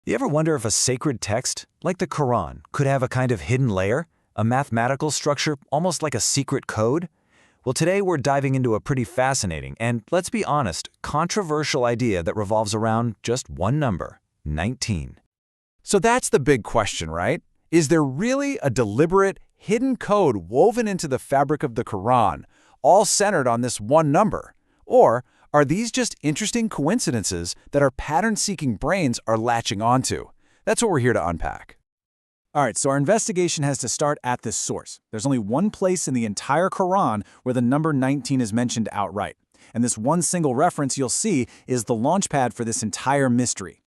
You ever wonder if a sacred text, like the Quran, could have a kind of hidden layer, a mathematical structure, almost like a secret code? Well, today we're diving into a pretty fascinating and, let's be honest, controversial idea that revolves around just one number, 19. So that's the big question, right? Is there really a deliberate, hidden code woven into the fabric of the Quran, all centered on this one number? Or are these just interesting coincidences that our pattern-seeking brains are latching onto? That's what we're here to unpack. All right, so our investigation has to start at this source. There's only one place in the entire Quran where the number 19 is mentioned outright. And this one single reference you'll see is the launchpad for this entire mystery.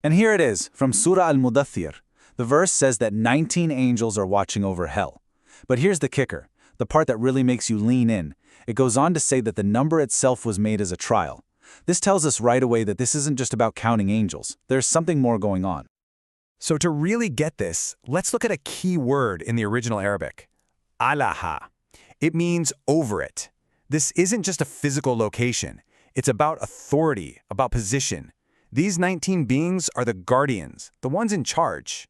And here it is, from Surah Al-Mudaththir. The verse says that 19 angels are watching over hell. But here's the kicker, the part that really makes you lean in. It goes on to say that the number itself was made as a trial. This tells us right away that this isn't just about counting angels. There's something more going on. So to really get this, let's look at a key word in the original Arabic. Alaha. It means over it. This isn't just a physical location. It's about authority, about position. These 19 beings are the guardians, the ones in charge.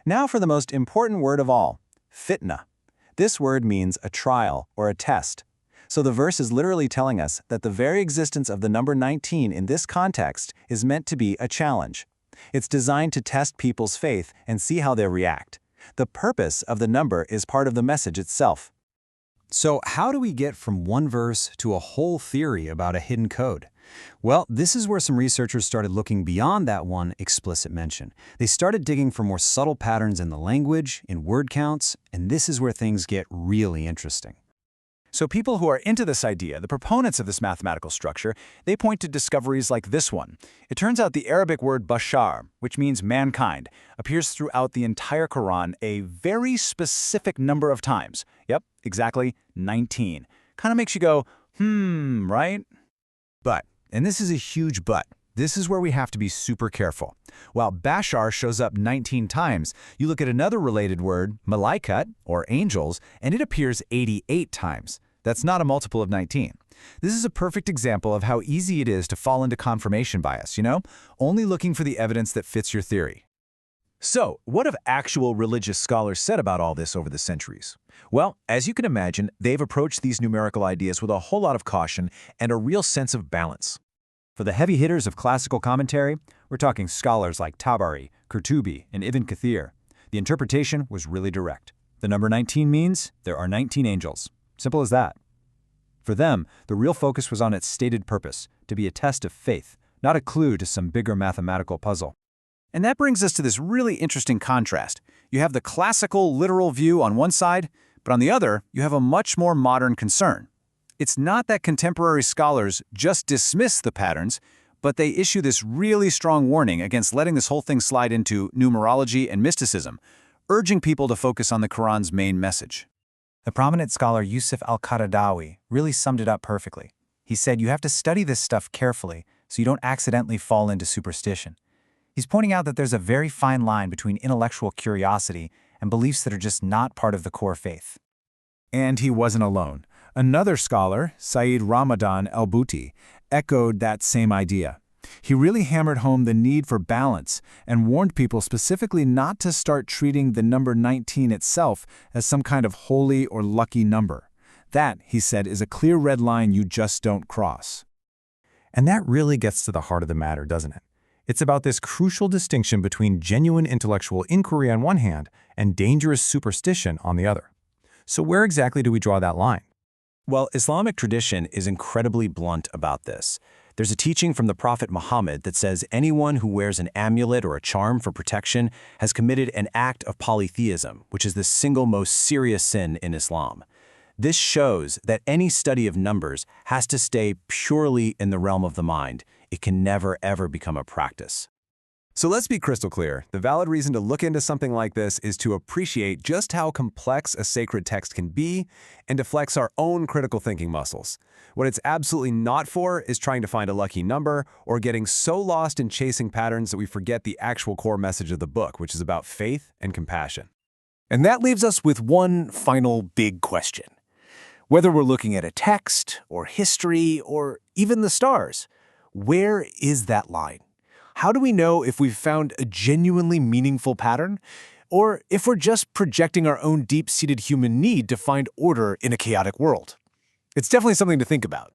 Now for the most important word of all, fitna. This word means a trial or a test. So the verse is literally telling us that the very existence of the number 19 in this context is meant to be a challenge. It's designed to test people's faith and see how they react. The purpose of the number is part of the message itself. So how do we get from one verse to a whole theory about a hidden code? Well, this is where some researchers started looking beyond that one explicit mention. They started digging for more subtle patterns in the language, in word counts, and this is where things get really interesting. So people who are into this idea, the proponents of this mathematical structure, they point to discoveries like this one. It turns out the Arabic word bashar, which means mankind, appears throughout the entire Quran a very specific number of times. Yep, exactly 19. Kind of makes you go, right? But, and this is a huge but, this is where we have to be super careful. While Bashar shows up 19 times, you look at another related word, malaikat, or angels, and it appears 88 times. That's not a multiple of 19. This is a perfect example of how easy it is to fall into confirmation bias, only looking for the evidence that fits your theory. So, what have actual religious scholars said about all this over the centuries? Well, as you can imagine, they've approached these numerical ideas with a whole lot of caution and a real sense of balance. For the heavy hitters of classical commentary, we're talking scholars like Tabari, Qurtubi, and Ibn Kathir. The interpretation was really direct. The number 19 means there are 19 angels. Simple as that. For them, the real focus was on its stated purpose, to be a test of faith, not a clue to some bigger mathematical puzzle. And that brings us to this really interesting contrast. You have the classical, literal view on one side, but on the other, you have a much more modern concern. It's not that contemporary scholars just dismiss the patterns, but they issue this really strong warning against letting this whole thing slide into numerology and mysticism, urging people to focus on the Quran's main message. The prominent scholar Yusuf al-Qaradawi really summed it up perfectly. He said you have to study this stuff carefully so you don't accidentally fall into superstition. He's pointing out that there's a very fine line between intellectual curiosity and beliefs that are just not part of the core faith. And he wasn't alone. Another scholar, Saeed Ramadan al-Bouti, echoed that same idea. He really hammered home the need for balance and warned people specifically not to start treating the number 19 itself as some kind of holy or lucky number. That, he said, is a clear red line you just don't cross. And that really gets to the heart of the matter, doesn't it? It's about this crucial distinction between genuine intellectual inquiry on one hand and dangerous superstition on the other. So where exactly do we draw that line? Well, Islamic tradition is incredibly blunt about this. There's a teaching from the Prophet Muhammad that says anyone who wears an amulet or a charm for protection has committed an act of polytheism, which is the single most serious sin in Islam. This shows that any study of numbers has to stay purely in the realm of the mind. It can never, ever become a practice. So let's be crystal clear. The valid reason to look into something like this is to appreciate just how complex a sacred text can be and to flex our own critical thinking muscles. What it's absolutely not for is trying to find a lucky number or getting so lost in chasing patterns that we forget the actual core message of the book, which is about faith and compassion. And that leaves us with one final big question. Whether we're looking at a text or history or even the stars, where is that line? how do we know if we've found a genuinely meaningful pattern, or if we're just projecting our own deep-seated human need to find order in a chaotic world? It's definitely something to think about.